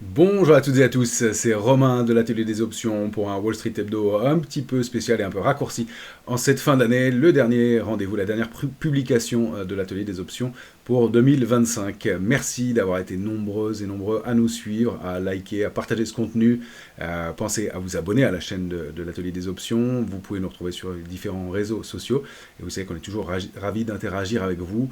Bonjour à toutes et à tous, c'est Romain de l'Atelier des Options pour un Wall Street Hebdo un petit peu spécial et un peu raccourci en cette fin d'année, le dernier rendez-vous, la dernière publication de l'Atelier des Options pour 2025. Merci d'avoir été nombreuses et nombreux à nous suivre, à liker, à partager ce contenu. Pensez à vous abonner à la chaîne de l'Atelier des Options. Vous pouvez nous retrouver sur les différents réseaux sociaux. Et vous savez qu'on est toujours ravis d'interagir avec vous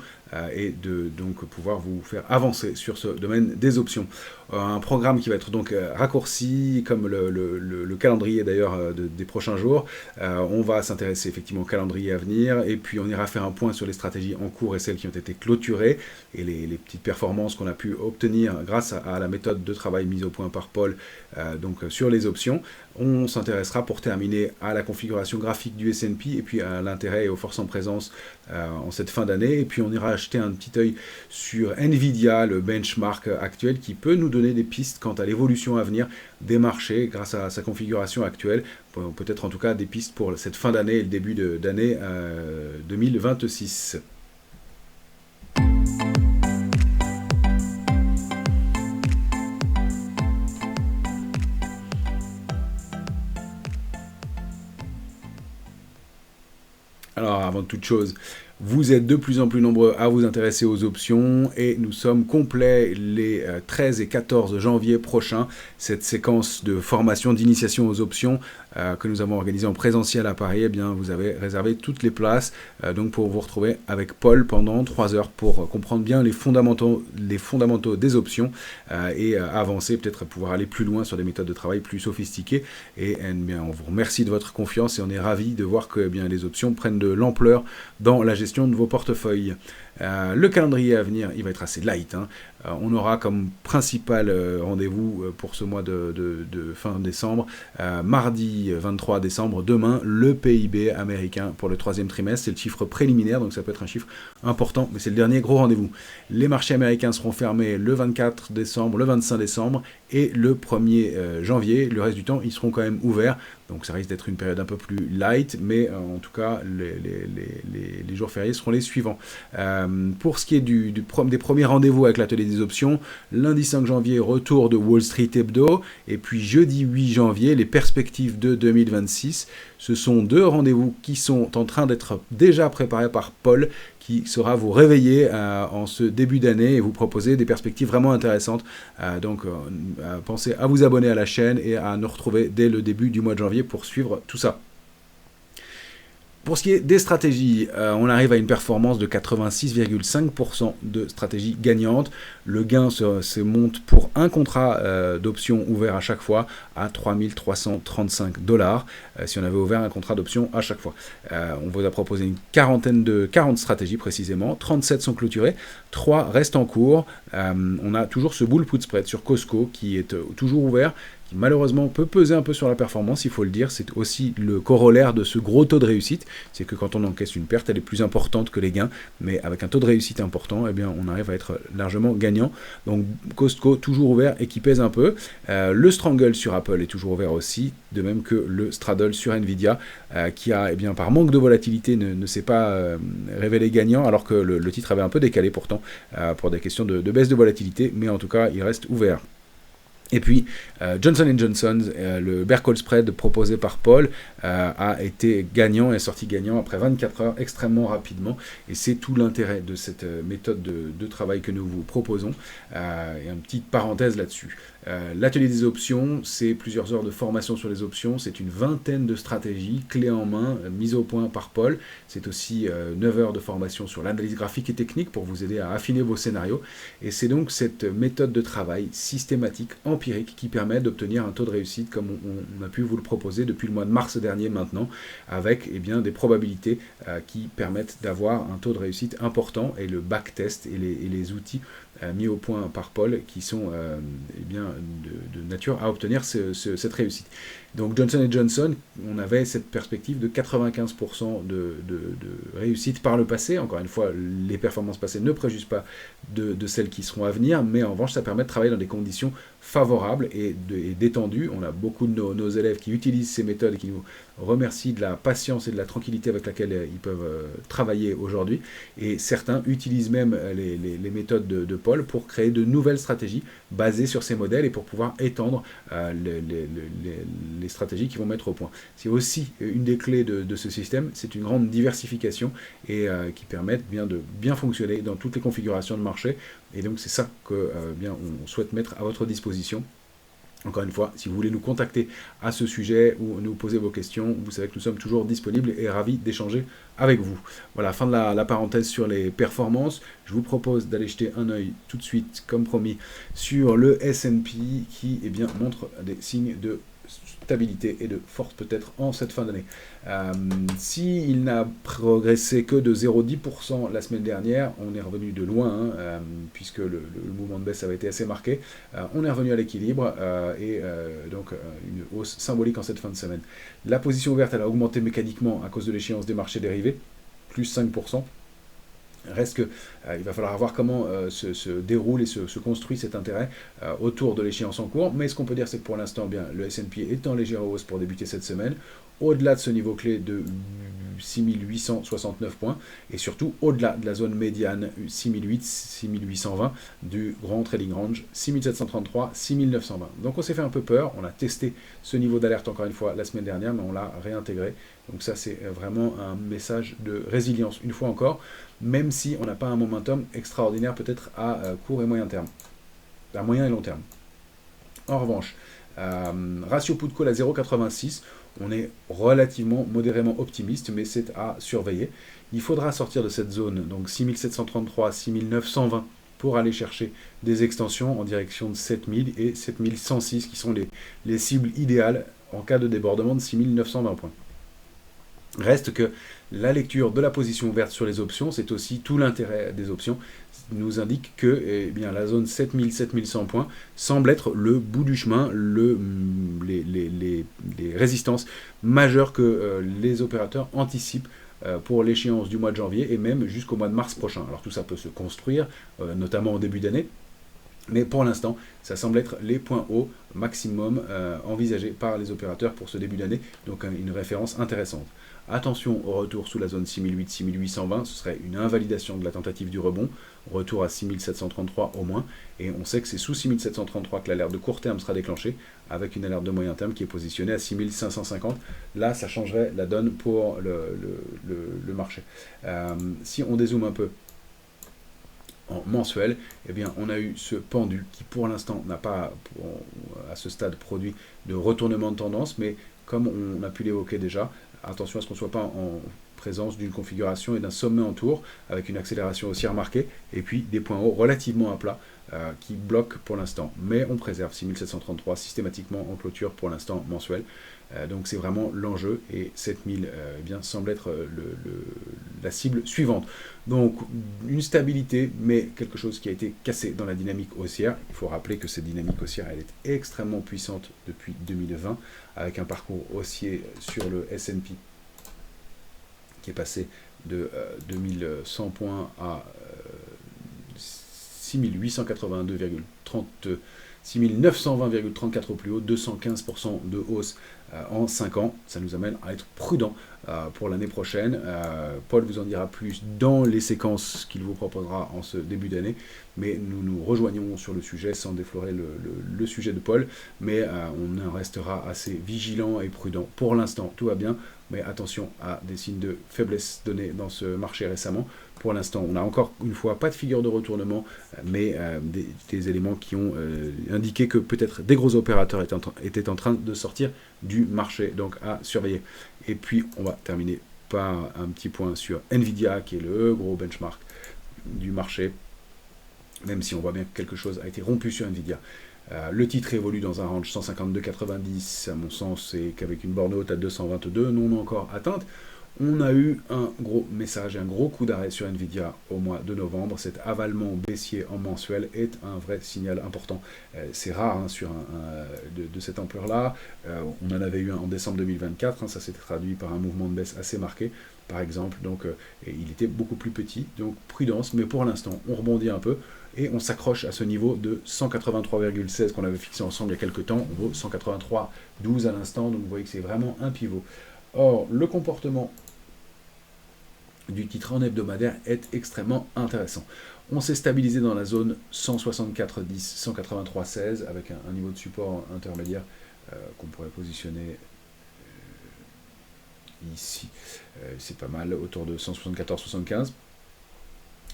et de donc pouvoir vous faire avancer sur ce domaine des options. Un programme qui va être donc raccourci, comme le calendrier d'ailleurs des prochains jours. On va s'intéresser effectivement au calendrier à venir, et puis on ira faire un point sur les stratégies en cours et celles qui ont été clôturées, et les petites performances qu'on a pu obtenir grâce à la méthode de travail mise au point par Paul donc sur les options. On s'intéressera pour terminer à la configuration graphique du S&P, et puis à l'intérêt et aux forces en présence en cette fin d'année. Et puis on ira jeter un petit œil sur Nvidia, le benchmark actuel, qui peut nous donner des pistes quant à l'évolution à venir des marchés grâce à sa configuration actuelle. Peut-être en tout cas des pistes pour cette fin d'année et le début d'année 2026. Alors, avant toute chose, vous êtes de plus en plus nombreux à vous intéresser aux options, et nous sommes complets les 13 et 14 janvier prochains. Cette séquence de formation, d'initiation aux options que nous avons organisée en présentiel à Paris, eh bien, vous avez réservé toutes les places donc pour vous retrouver avec Paul pendant 3 heures pour comprendre bien les fondamentaux des options et avancer, peut-être pouvoir aller plus loin sur des méthodes de travail plus sophistiquées. Et bien, on vous remercie de votre confiance et on est ravis de voir que bien, les options prennent de l'ampleur dans la gestion de vos portefeuilles. Le calendrier à venir, il va être assez light. On aura comme principal rendez-vous pour ce mois de fin décembre, mardi 23 décembre, demain, le PIB américain pour le troisième trimestre. C'est le chiffre préliminaire, donc ça peut être un chiffre important, mais c'est le dernier gros rendez-vous. Les marchés américains seront fermés le 24 décembre, le 25 décembre et le 1er janvier. Le reste du temps, ils seront quand même ouverts. Donc ça risque d'être une période un peu plus light, mais en tout cas, les jours fériés seront les suivants. Pour ce qui est des premiers rendez-vous avec l'atelier des options, lundi 5 janvier, retour de Wall Street Hebdo, et puis jeudi 8 janvier, les perspectives de 2026. Ce sont deux rendez-vous qui sont en train d'être déjà préparés par Paul, qui saura vous réveiller en ce début d'année et vous proposer des perspectives vraiment intéressantes. Donc pensez à vous abonner à la chaîne et à nous retrouver dès le début du mois de janvier pour suivre tout ça. Pour ce qui est des stratégies, on arrive à une performance de 86,5% de stratégie gagnante. Le gain se monte pour un contrat d'option ouvert à chaque fois à 3 335 $, si on avait ouvert un contrat d'option à chaque fois. On vous a proposé une 40 stratégies précisément, 37 sont clôturées, 3 restent en cours. On a toujours ce bull put spread sur Costco qui est toujours ouvert, qui malheureusement peut peser un peu sur la performance, il faut le dire. C'est aussi le corollaire de ce gros taux de réussite, c'est que quand on encaisse une perte, elle est plus importante que les gains, mais avec un taux de réussite important, eh bien, on arrive à être largement gagnant. Donc Costco toujours ouvert et qui pèse un peu. Le Strangle sur Apple est toujours ouvert aussi, de même que le Straddle sur Nvidia, qui a, eh bien, par manque de volatilité, ne s'est pas révélé gagnant, alors que le titre avait un peu décalé pourtant, pour des questions de baisse de volatilité, mais en tout cas, il reste ouvert. Et puis, Johnson & Johnson, le bear call spread proposé par Paul, a été gagnant et est sorti gagnant après 24 heures extrêmement rapidement. Et c'est tout l'intérêt de cette méthode de travail que nous vous proposons. Et une petite parenthèse là-dessus. L'atelier des options, c'est plusieurs heures de formation sur les options, c'est une vingtaine de stratégies clés en main, mises au point par Paul. C'est aussi 9 heures de formation sur l'analyse graphique et technique pour vous aider à affiner vos scénarios. Et c'est donc cette méthode de travail systématique, empirique, qui permet d'obtenir un taux de réussite comme on a pu vous le proposer depuis le mois de mars dernier maintenant, avec eh bien, des probabilités qui permettent d'avoir un taux de réussite important, et le backtest et les outils mis au point par Paul qui sont eh bien, de nature à obtenir cette réussite. Donc Johnson & Johnson, on avait cette perspective de 95% de réussite par le passé. Encore une fois, les performances passées ne préjugent pas de celles qui seront à venir, mais en revanche, ça permet de travailler dans des conditions favorables et détendues. On a beaucoup de nos élèves qui utilisent ces méthodes et qui nous remercient de la patience et de la tranquillité avec laquelle ils peuvent travailler aujourd'hui. Et certains utilisent même les méthodes de Paul Paul pour créer de nouvelles stratégies basées sur ces modèles et pour pouvoir étendre les stratégies qu'ils vont mettre au point. C'est aussi une des clés de ce système, c'est une grande diversification et qui permettent bien de bien fonctionner dans toutes les configurations de marché. Et donc c'est ça que bien on souhaite mettre à votre disposition. Encore une fois, si vous voulez nous contacter à ce sujet ou nous poser vos questions, vous savez que nous sommes toujours disponibles et ravis d'échanger avec vous. Voilà, fin de la parenthèse sur les performances. Je vous propose d'aller jeter un œil tout de suite, comme promis, sur le S&P qui bien, montre des signes de stabilité et de force peut-être en cette fin d'année. S'il n'a progressé que de 0,10% la semaine dernière, on est revenu de loin, puisque le mouvement de baisse avait été assez marqué. On est revenu à l'équilibre et donc une hausse symbolique en cette fin de semaine. La position ouverte, elle a augmenté mécaniquement à cause de l'échéance des marchés dérivés, plus 5%. Reste que il va falloir voir comment se déroule et se construit cet intérêt autour de l'échéance en cours. Mais ce qu'on peut dire, c'est que pour l'instant, bien, le S&P est en légère hausse pour débuter cette semaine, au-delà de ce niveau clé de 6869 points, et surtout au-delà de la zone médiane 6008-6820 du grand trading range 6733-6920. Donc on s'est fait un peu peur, on a testé ce niveau d'alerte encore une fois la semaine dernière, mais on l'a réintégré. Donc ça c'est vraiment un message de résilience, une fois encore, même si on n'a pas un momentum extraordinaire peut-être à court et moyen terme, à moyen et long terme. En revanche, ratio put-call à 0,86, on est relativement modérément optimiste, mais c'est à surveiller. Il faudra sortir de cette zone, donc 6733, 6920, pour aller chercher des extensions en direction de 7000 et 7106, qui sont les cibles idéales en cas de débordement de 6920 points. Reste que la lecture de la position ouverte sur les options, c'est aussi tout l'intérêt des options, nous indique que la zone 7000-7100 points semble être le bout du chemin, les résistances majeures que les opérateurs anticipent pour l'échéance du mois de janvier et même jusqu'au mois de mars prochain. Alors tout ça peut se construire, notamment au début d'année, mais pour l'instant, ça semble être les points hauts maximum envisagés par les opérateurs pour ce début d'année, donc une référence intéressante. Attention au retour sous la zone 6008-6820, ce serait une invalidation de la tentative du rebond, retour à 6733 au moins, et on sait que c'est sous 6733 que l'alerte de court terme sera déclenchée, avec une alerte de moyen terme qui est positionnée à 6550. Là, ça changerait la donne pour le marché. Si on dézoome un peu en mensuel, eh bien, on a eu ce pendu qui pour l'instant n'a pas à ce stade produit de retournement de tendance, mais comme on a pu l'évoquer déjà, attention à ce qu'on ne soit pas en présence d'une configuration et d'un sommet en tour avec une accélération haussière marquée et puis des points hauts relativement à plat qui bloquent pour l'instant. Mais on préserve 6733 systématiquement en clôture pour l'instant mensuel. Donc c'est vraiment l'enjeu et 7000 semble être la cible suivante. Donc une stabilité mais quelque chose qui a été cassé dans la dynamique haussière. Il faut rappeler que cette dynamique haussière elle est extrêmement puissante depuis 2020 avec un parcours haussier sur le S&P qui est passé de 2100 points à 6920,34 au plus haut, 215% de hausse en 5 ans. Ça nous amène à être prudent pour l'année prochaine. Paul vous en dira plus dans les séquences qu'il vous proposera en ce début d'année, mais nous nous rejoignons sur le sujet sans déflorer le sujet de Paul, mais on en restera assez vigilant et prudent. Pour l'instant, tout va bien, mais attention à des signes de faiblesse donnés dans ce marché récemment. Pour l'instant, on n'a encore une fois pas de figure de retournement, mais des éléments qui ont indiqué que peut-être des gros opérateurs étaient en train de sortir du marché, donc à surveiller. Et puis, on va terminer par un petit point sur Nvidia, qui est le gros benchmark du marché, même si on voit bien que quelque chose a été rompu sur Nvidia. Le titre évolue dans un range 152,90, à mon sens, et qu'avec une borne haute à 222, non encore atteinte. On a eu un gros message, un gros coup d'arrêt sur Nvidia au mois de novembre. Cet avalement baissier en mensuel est un vrai signal important. C'est rare sur de cette ampleur-là. On en avait eu un en décembre 2024. Ça s'est traduit par un mouvement de baisse assez marqué, par exemple. Donc, et il était beaucoup plus petit. Donc, prudence. Mais pour l'instant, on rebondit un peu. Et on s'accroche à ce niveau de 183,16 qu'on avait fixé ensemble il y a quelques temps. On vaut 183,12 à l'instant. Donc, vous voyez que c'est vraiment un pivot. Or, le comportement du titre en hebdomadaire est extrêmement intéressant. On s'est stabilisé dans la zone 164,10, 183,16 avec un niveau de support intermédiaire qu'on pourrait positionner ici. C'est pas mal, autour de 174,75.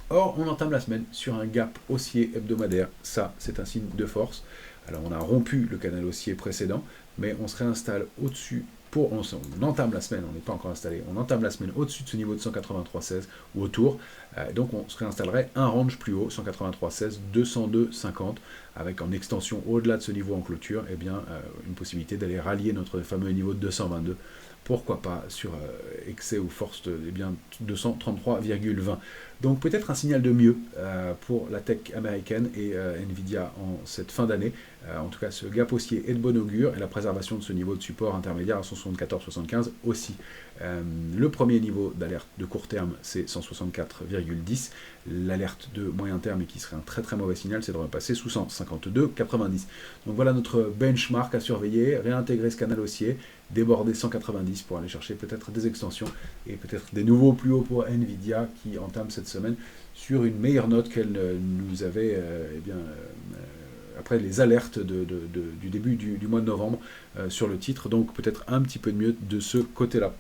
Or, on entame la semaine sur un gap haussier hebdomadaire. Ça, c'est un signe de force. Alors, on a rompu le canal haussier précédent, mais on se réinstalle au-dessus. On entame la semaine, on n'est pas encore installé, on entame la semaine au-dessus de ce niveau de 183,16 ou autour. Donc, on se réinstallerait un range plus haut, 183,16, 202,50, avec en extension au-delà de ce niveau en clôture, eh bien, une possibilité d'aller rallier notre fameux niveau de 222. Pourquoi pas sur excès ou force de 233,20. Donc peut-être un signal de mieux pour la tech américaine et Nvidia en cette fin d'année. En tout cas, ce gap haussier est de bon augure et la préservation de ce niveau de support intermédiaire à 174,75 aussi. Le premier niveau d'alerte de court terme, c'est 164,10. L'alerte de moyen terme, et qui serait un très très mauvais signal, c'est de repasser sous 152,90. Donc voilà notre benchmark à surveiller, réintégrer ce canal haussier, déborder 190 pour aller chercher peut-être des extensions et peut-être des nouveaux plus hauts pour Nvidia qui entame cette semaine sur une meilleure note qu'elle nous avait après les alertes du début du mois de novembre sur le titre, donc peut-être un petit peu de mieux de ce côté-là.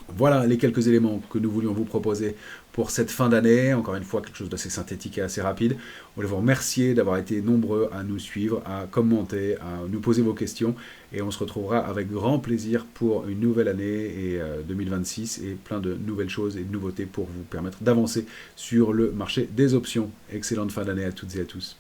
Voilà les quelques éléments que nous voulions vous proposer pour cette fin d'année. Encore une fois, quelque chose d'assez synthétique et assez rapide. On voulait vous remercier d'avoir été nombreux à nous suivre, à commenter, à nous poser vos questions. Et on se retrouvera avec grand plaisir pour une nouvelle année et 2026 et plein de nouvelles choses et de nouveautés pour vous permettre d'avancer sur le marché des options. Excellente fin d'année à toutes et à tous.